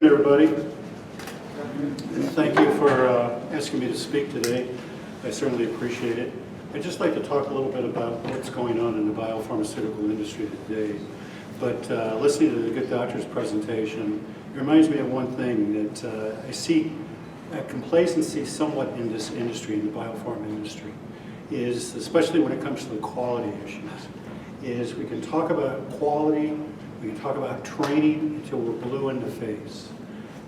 Everybody, and thank you for asking me to speak today. I certainly appreciate it. I'd just like to talk a little bit about what's going on in the biopharmaceutical industry today. But listening to the good doctor's presentation, it reminds me of one thing that I see complacency somewhat in this industry, in the biopharma industry, is especially when it comes to the quality issues, is we can talk about quality, we can talk about training until we're blue in the face.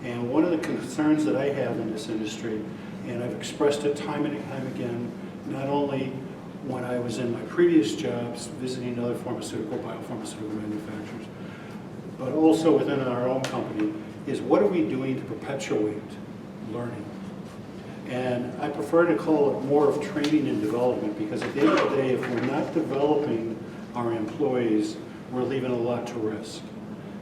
And one of the concerns that I have in this industry, and I've expressed it time and time again, not only when I was in my previous jobs visiting other biopharmaceutical manufacturers, but also within our own company, is what are we doing to perpetuate learning? And I prefer to call it more of training and development, because at the end of the day, if we're not developing our employees, we're leaving a lot to risk.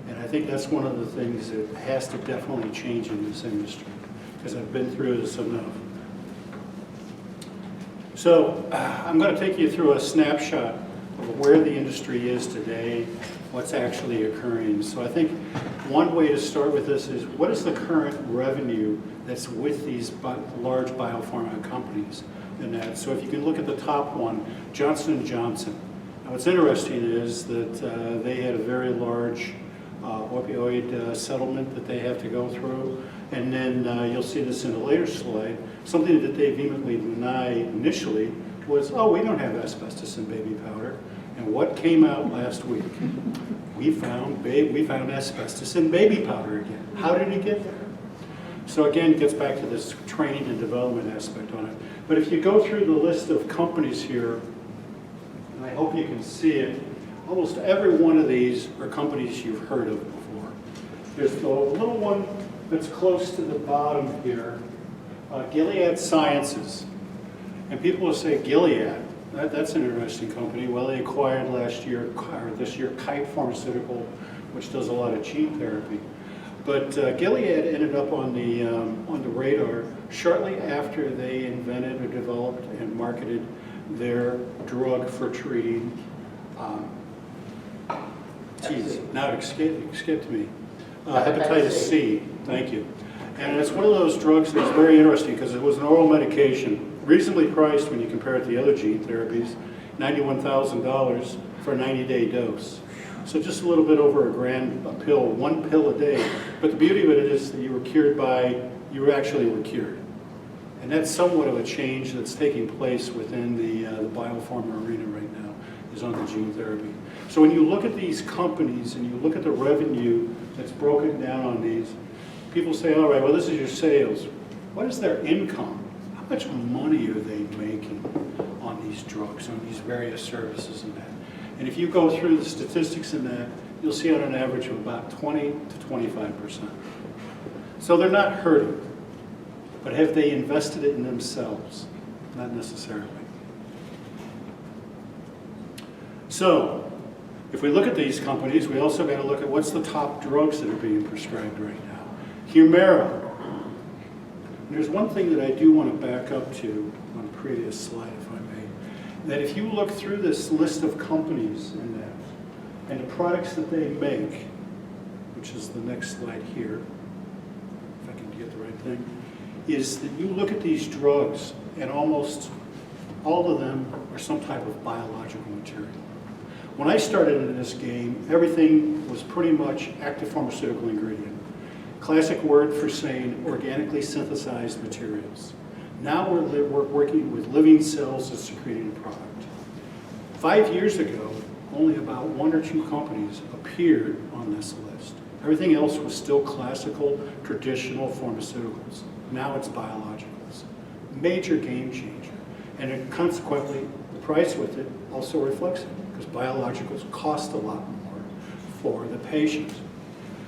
And I think that's one of the things that has to definitely change in this industry, because I've been through this enough. So I'm going to take you through a snapshot of where the industry is today, what's actually occurring. So I think one way to start with this is, what is the current revenue that's with these large biopharma companies? And that, so if you can look at the top one, Johnson & Johnson. Now what's interesting is that they had a very large opioid settlement that they have to go through. And then you'll see this in a later slide. Something that they vehemently denied initially was, oh, we don't have asbestos in baby powder. And what came out last week? We found asbestos in baby powder again. How did it get there? So again, it gets back to this training and development aspect on it. But if you go through the list of companies here, and I hope you can see it, almost every one of these are companies you've heard of before. There's the little one that's close to the bottom here, Gilead Sciences. And people will say, Gilead, that's an interesting company. Well, they acquired this year, Kite Pharmaceutical, which does a lot of gene therapy. But Gilead ended up on the radar shortly after they invented or developed and marketed their drug for treating now it escaped me. Hepatitis C, thank you. And it's one of those drugs that's very interesting because it was an oral medication, reasonably priced when you compare it to the other gene therapies, $91,000 for a 90-day dose. So just a little bit over $1,000 a pill, one pill a day. But the beauty of it is that you actually were cured. And that's somewhat of a change that's taking place within the biopharma arena right now, is on the gene therapy. So when you look at these companies and you look at the revenue that's broken down on these, people say, all right, well, this is your sales. What is their income? How much money are they making on these drugs, on these various services and that? And if you go through the statistics in that, you'll see on an average of about 20 to 25%. So they're not hurting, but have they invested it in themselves? Not necessarily. So, if we look at these companies, we also got to look at what's the top drugs that are being prescribed right now. Humira. And there's one thing that I do want to back up to on a previous slide, if I may, that if you look through this list of companies in that, and the products that they make, which is the next slide here, if I can get the right thing, is that you look at these drugs, and almost all of them are some type of biological material. When I started in this game, everything was pretty much active pharmaceutical ingredient. Classic word for saying organically synthesized materials. Now we're working with living cells that's secreting a product. 5 years ago, only about 1 or 2 companies appeared on this list. Everything else was still classical, traditional pharmaceuticals. Now it's biologicals. Major game changer. And consequently, the price with it also reflects it, because biologicals cost a lot more for the patient.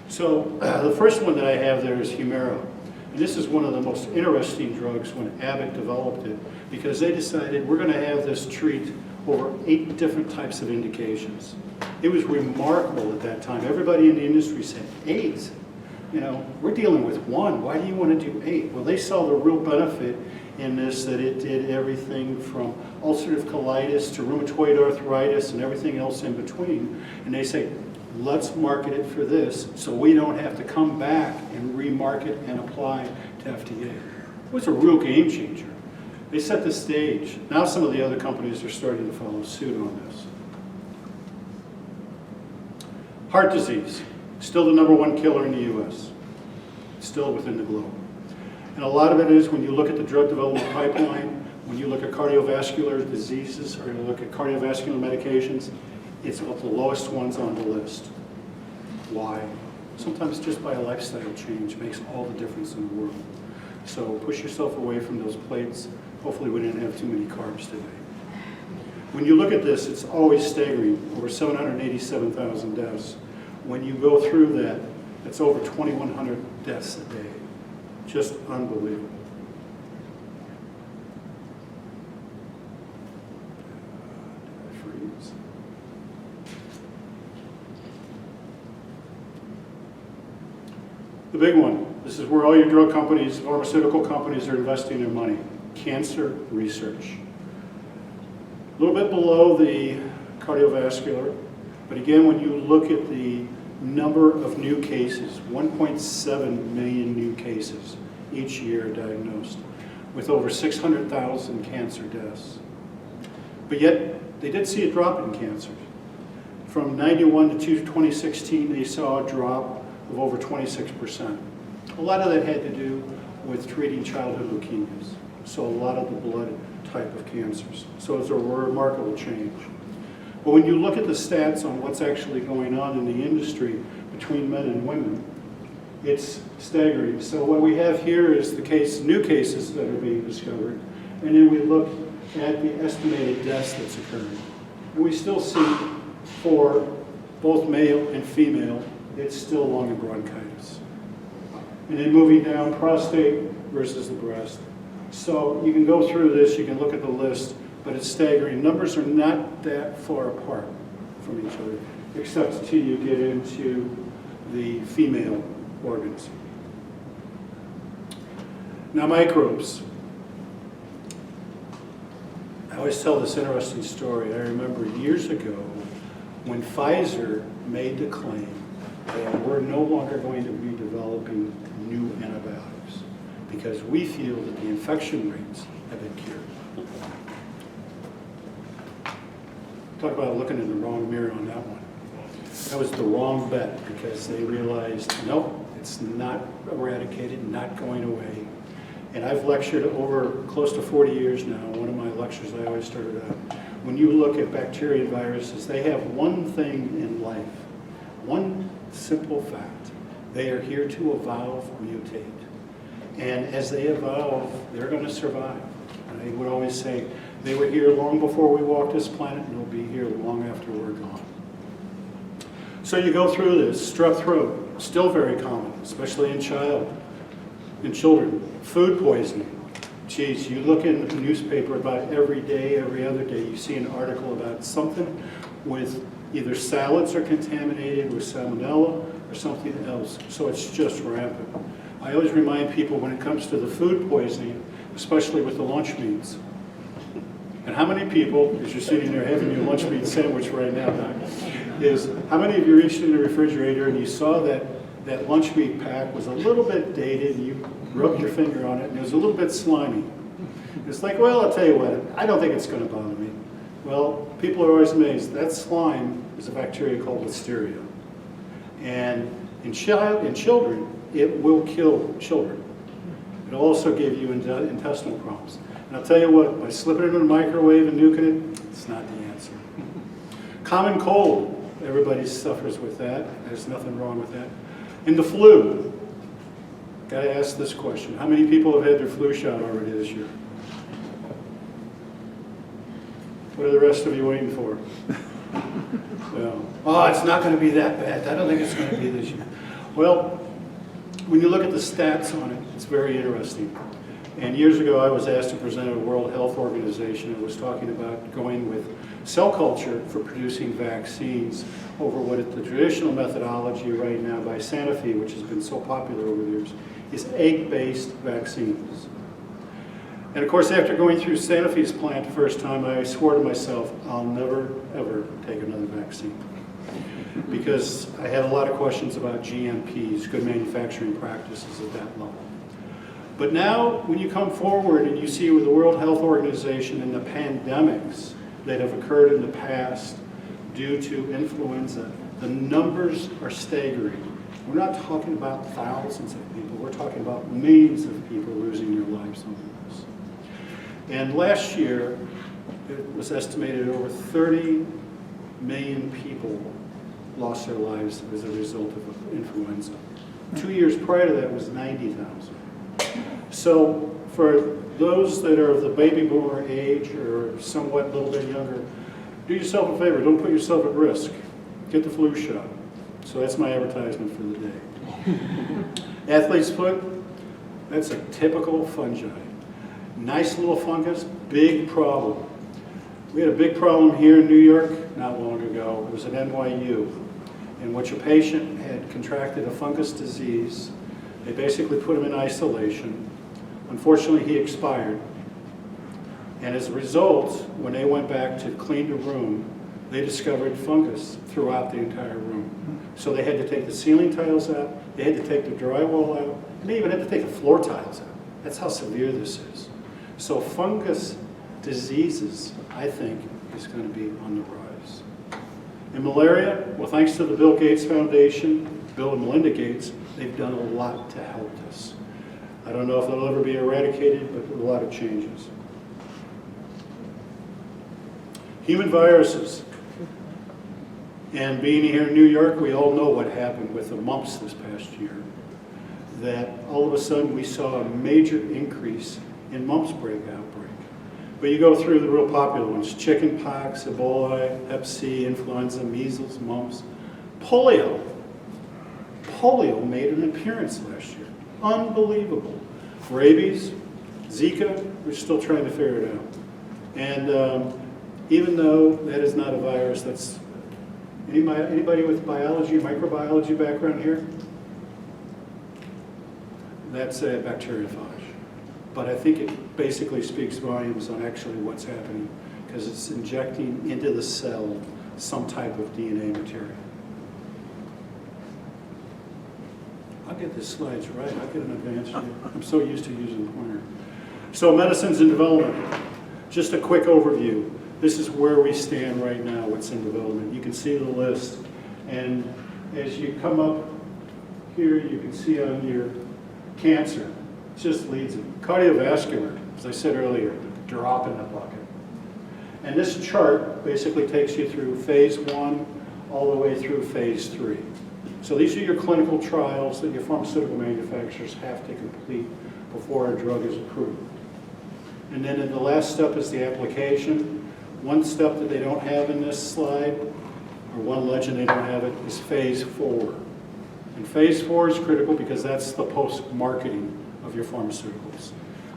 So the first one that I have there is Humira. And this is one of the most interesting drugs when Abbott developed it, because they decided we're going to have this treat over 8 different types of indications. It was remarkable at that time. Everybody in the industry said, 8? You know, we're dealing with 1. Why do you want to do 8? Well, they saw the real benefit in this, that it did everything from ulcerative colitis to rheumatoid arthritis and everything else in between. And they say, Let's market it for this so we don't have to come back and remarket and apply to FDA. It was a real game changer. They set the stage. Now some of the other companies are starting to follow suit on this. Heart disease, still the #1 killer in the US, still within the globe. And a lot of it is when you look at the drug development pipeline, when you look at cardiovascular diseases or you look at cardiovascular medications, it's one of the lowest ones on the list. Why? Sometimes just by a lifestyle change makes all the difference in the world. So push yourself away from those plates. Hopefully we didn't have too many carbs today. When you look at this, it's always staggering, over 787,000 deaths. When you go through that, it's over 2,100 deaths a day. Just unbelievable. Freeze. The big one, this is where all your drug companies, pharmaceutical companies are investing their money. Cancer research. A little bit below the cardiovascular, but again, when you look at the number of new cases, 1.7 million new cases each year diagnosed, with over 600,000 cancer deaths. But yet, they did see a drop in cancer. From 91 to 2016, they saw a drop of over 26%. A lot of that had to do with treating childhood leukemias, so a lot of the blood type of cancers. So it's a remarkable change. But when you look at the stats on what's actually going on in the industry between men and women, it's staggering. So what we have here is the new cases that are being discovered, and then we look at the estimated deaths that's occurring. And we still see for both male and female, it's still lung and bronchitis. And then moving down, prostate versus the breast. So you can go through this, you can look at the list, but it's staggering. Numbers are not that far apart from each other, except until you get into the female organs. Now, microbes. I always tell this interesting story. I remember years ago when Pfizer made the claim that we're no longer going to be developing new antibiotics because we feel that the infection rates have been cured. Talk about looking in the wrong mirror on that one. That was the wrong bet because they realized, nope, it's not eradicated, not going away. And I've lectured over close to 40 years now. One of my lectures I always started out. When you look at bacteria and viruses, they have one thing in life, one simple fact. They are here to evolve, mutate. And as they evolve, they're going to survive. And I would always say, they were here long before we walked this planet, and they'll be here long after we're gone. So you go through this. Strep throat, still very common, especially in children. Food poisoning. Geez, you look in the newspaper about every day, every other day, you see an article about something with either salads are contaminated with salmonella or something else. So it's just rampant. I always remind people when it comes to the food poisoning, especially with the lunch meats. And how many people, as you're sitting there having your lunch meat sandwich right now, Doc, is how many of you reached in the refrigerator and you saw that lunch meat pack was a little bit dated and you rubbed your finger on it and it was a little bit slimy? It's like, well, I'll tell you what, I don't think it's going to bother me. Well, people are always amazed. That slime is a bacteria called Listeria. And in children, it will kill children. It'll also give you intestinal problems. And I'll tell you what, by slipping it in the microwave and nuking it, it's not the answer. Common cold, everybody suffers with that. There's nothing wrong with that. And the flu, got to ask this question. How many people have had their flu shot already this year? What are the rest of you waiting for? Well, oh, it's not going to be that bad. I don't think it's going to be this year. Well, when you look at the stats on it, it's very interesting. And years ago, I was asked to present at a World Health Organization and was talking about going with cell culture for producing vaccines over what the traditional methodology right now by Sanofi, which has been so popular over the years, is egg-based vaccines. And of course, after going through Sanofi's plant the first time, I swore to myself, I'll never, ever take another vaccine. because I had a lot of questions about GMPs, good manufacturing practices at that level. But now, when you come forward and you see with the World Health Organization and the pandemics that have occurred in the past due to influenza, the numbers are staggering. We're not talking about thousands of people, we're talking about millions of people losing their lives over this. And last year, it was estimated over 30 million people lost their lives as a result of influenza. 2 years prior to that was 90,000. So for those that are of the baby boomer age or somewhat a little bit younger, do yourself a favor, don't put yourself at risk. Get the flu shot. So that's my advertisement for the day. Athlete's foot, that's a typical fungi. Nice little fungus, big problem. We had a big problem here in New York not long ago. It was at NYU, in which a patient had contracted a fungus disease. They basically put him in isolation. Unfortunately, he expired. And as a result, when they went back to clean the room, they discovered fungus throughout the entire room. So they had to take the ceiling tiles out, they had to take the drywall out, and they even had to take the floor tiles out. That's how severe this is. So fungus diseases, I think, is going to be on the rise. In malaria, well, thanks to the Bill Gates Foundation, Bill and Melinda Gates, they've done a lot to help us. I don't know if they'll ever be eradicated, but a lot of changes. Human viruses. And being here in New York, we all know what happened with the mumps this past year. That all of a sudden we saw a major increase in mumps outbreak. But you go through the real popular ones: chicken pox, Ebola, Hep C, influenza, measles, mumps, polio. Polio made an appearance last year. Unbelievable. Rabies, Zika, we're still trying to figure it out. And even though that is not a virus, that's, anybody with biology, microbiology background here? That's a bacteriophage. But I think it basically speaks volumes on actually what's happening, because it's injecting into the cell some type of DNA material. I'll get the slides right. I'll get an advantage here. I'm so used to using the pointer. So medicines in development. Just a quick overview. This is where we stand right now, what's in development. You can see the list. And as you come up here, you can see on your cancer, it just leads it. Cardiovascular, as I said earlier, drop in the bucket. And this chart basically takes you through phase 1 all the way through phase 3. So these are your clinical trials that your pharmaceutical manufacturers have to complete before a drug is approved. And then in the last step is the application. One step that they don't have in this slide, or one legend they don't have it, is phase 4. And phase 4 is critical because that's the post-marketing of your pharmaceuticals.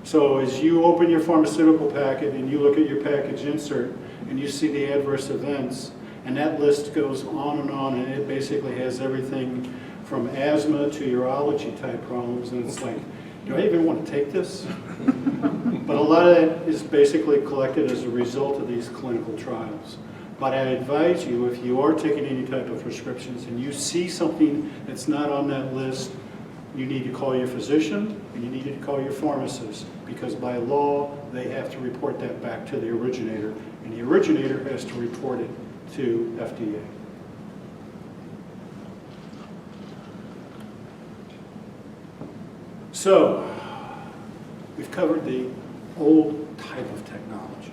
So as you open your pharmaceutical packet and you look at your package insert and you see the adverse events, and that list goes on, and it basically has everything from asthma to urology type problems, and it's like, do I even want to take this? But a lot of that is basically collected as a result of these clinical trials. But I advise you, if you are taking any type of prescriptions and you see something that's not on that list, you need to call your physician and you need to call your pharmacist, because by law they have to report that back to the originator, and the originator has to report it to FDA. So, we've covered the old type of technology,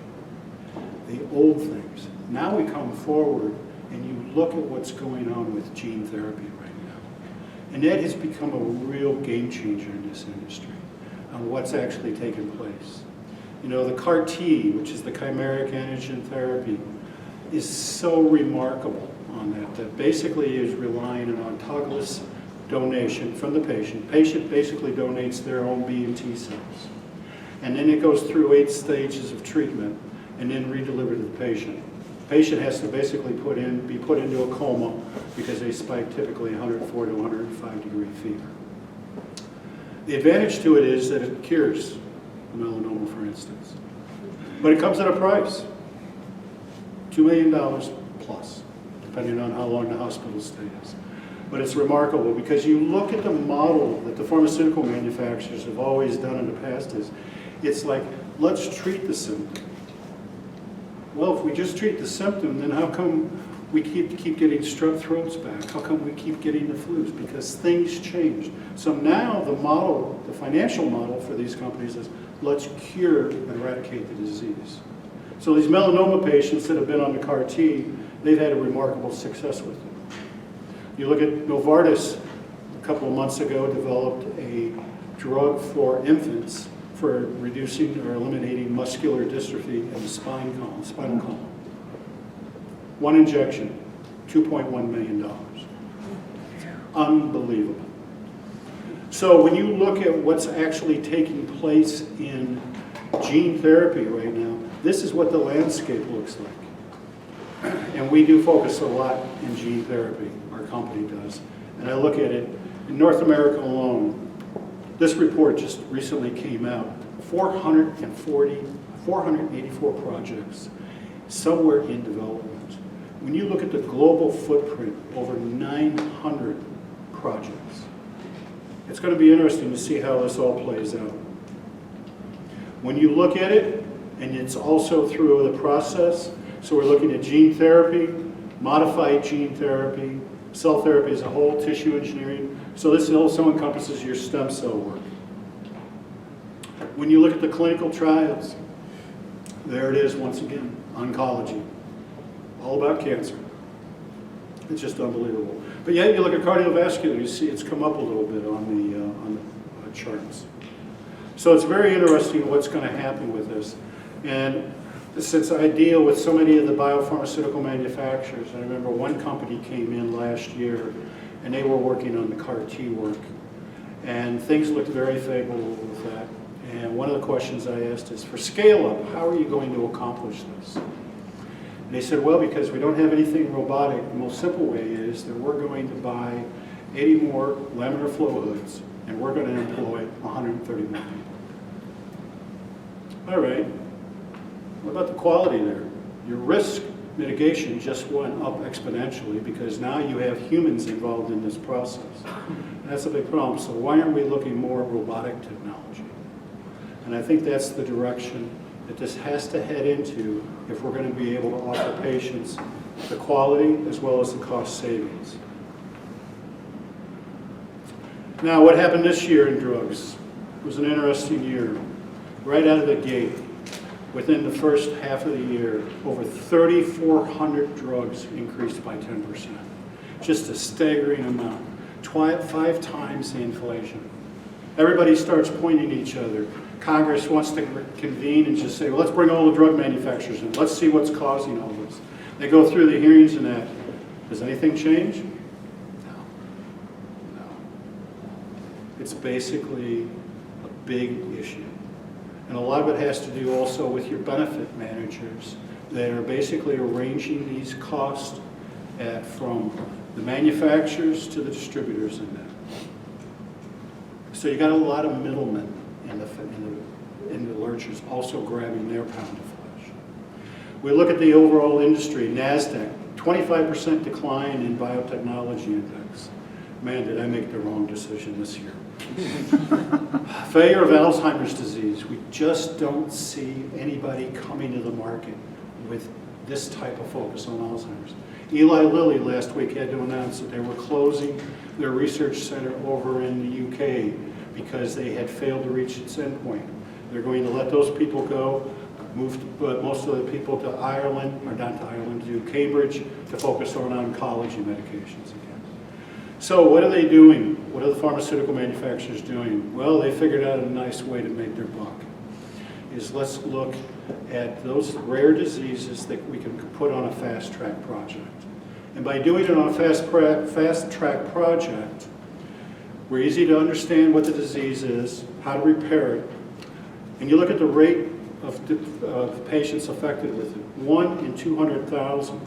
the old things. Now we come forward and you look at what's going on with gene therapy right now. And that has become a real game changer in this industry on what's actually taking place. You know, the CAR-T, which is the chimeric antigen therapy, is so remarkable on that basically is relying on autologous donation from the patient. Patient basically donates their own B and T cells. And then it goes through 8 stages of treatment and then redelivered to the patient. Patient has to basically be put into a coma because they spike typically 104 to 105 degree fever. The advantage to it is that it cures melanoma, for instance. But it comes at a price, $2 million plus. depending on how long the hospital stay is. But it's remarkable because you look at the model that the pharmaceutical manufacturers have always done in the past is, it's like, let's treat the symptom. Well, if we just treat the symptom, then how come we keep getting strep throats back? How come we keep getting the flus? Because things changed. So now the model, the financial model for these companies is, let's cure and eradicate the disease. So these melanoma patients that have been on the CAR T, they've had a remarkable success with them. You look at Novartis, a couple of months ago, developed a drug for infants for reducing or eliminating muscular dystrophy in the spinal column. One injection, $2.1 million. Unbelievable. So when you look at what's actually taking place in gene therapy right now, this is what the landscape looks like. And we do focus a lot in gene therapy, our company does. And I look at it, in North America alone, this report just recently came out, 484 projects, somewhere in development. When you look at the global footprint, over 900 projects. It's going to be interesting to see how this all plays out. When you look at it, and it's also through the process, so we're looking at gene therapy, modified gene therapy, cell therapy as a whole, tissue engineering. So this also encompasses your stem cell work. When you look at the clinical trials, there it is once again, oncology. All about cancer. It's just unbelievable. But yet you look at cardiovascular, you see it's come up a little bit on the charts. So it's very interesting what's going to happen with this. And since I deal with so many of the biopharmaceutical manufacturers, I remember one company came in last year and they were working on the CAR T work. And things looked very favorable with that. And one of the questions I asked is, for scale up, how are you going to accomplish this? And they said, well, because we don't have anything robotic, the most simple way is that we're going to buy 80 more laminar flow hoods and we're going to employ 130 more people. All right. What about the quality there? Your risk mitigation just went up exponentially because now you have humans involved in this process. And that's a big problem. So why aren't we looking more at robotic technology? And I think that's the direction that this has to head into if we're going to be able to offer patients the quality as well as the cost savings. Now, what happened this year in drugs? It was an interesting year. Right out of the gate, within the first half of the year, over 3,400 drugs increased by 10%. Just a staggering amount. 5 times the inflation. Everybody starts pointing at each other. Congress wants to convene and just say, well, let's bring all the drug manufacturers in. Let's see what's causing all this. They go through the hearings and that. Does anything change? No. No. It's basically a big issue. And a lot of it has to do also with your benefit managers that are basically arranging these costs from the manufacturers to the distributors in that. So you got a lot of middlemen in the lurchers also grabbing their pound of flesh. We look at the overall industry, NASDAQ, 25% decline in biotechnology index. Man, did I make the wrong decision this year. Failure of Alzheimer's disease. We just don't see anybody coming to the market with this type of focus on Alzheimer's. Eli Lilly last week had to announce that they were closing their research center over in the UK because they had failed to reach its endpoint. They're going to let those people go, move most of the people to Ireland, or not to Ireland, to Cambridge to focus on oncology medications again. So what are they doing? What are the pharmaceutical manufacturers doing? Well, they figured out a nice way to make their buck. Is let's look at those rare diseases that we can put on a fast-track project. And by doing it on a fast-track project, we're easy to understand what the disease is, how to repair it, and you look at the rate of patients affected with it, 1 in 200,000.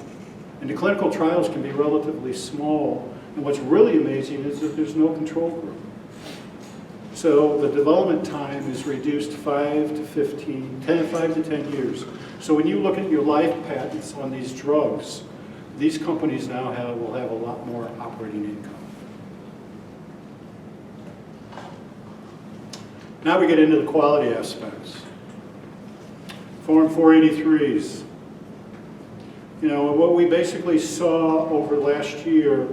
And the clinical trials can be relatively small, and what's really amazing is that there's no control group. So the development time is reduced 5 to 10 years. So when you look at your life patents on these drugs, these companies now will have a lot more operating income. Now we get into the quality aspects. Form 483s. You know, what we basically saw over last year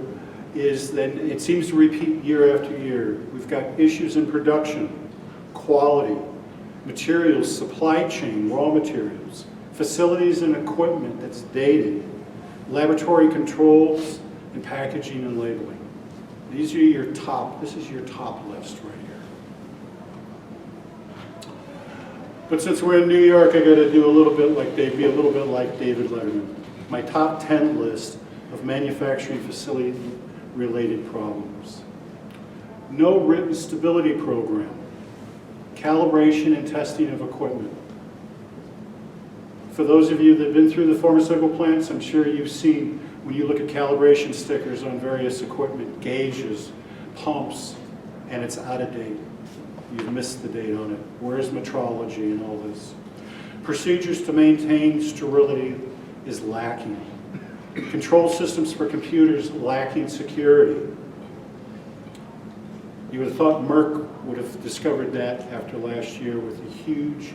is that it seems to repeat year after year. We've got issues in production, quality, materials, supply chain, raw materials, facilities and equipment that's dated, laboratory controls, and packaging and labeling. These are your top, this is your top list right here. But since we're in New York, I got to do a little bit like be a little bit like David Letterman. My top 10 list of manufacturing facility related problems. No written stability program. Calibration and testing of equipment. For those of you that have been through the pharmaceutical plants, I'm sure you've seen when you look at calibration stickers on various equipment, gauges, pumps, and it's out of date. You've missed the date on it. Where's metrology and all this? Procedures to maintain sterility is lacking. Control systems for computers lacking security. You would have thought Merck would have discovered that after last year with a huge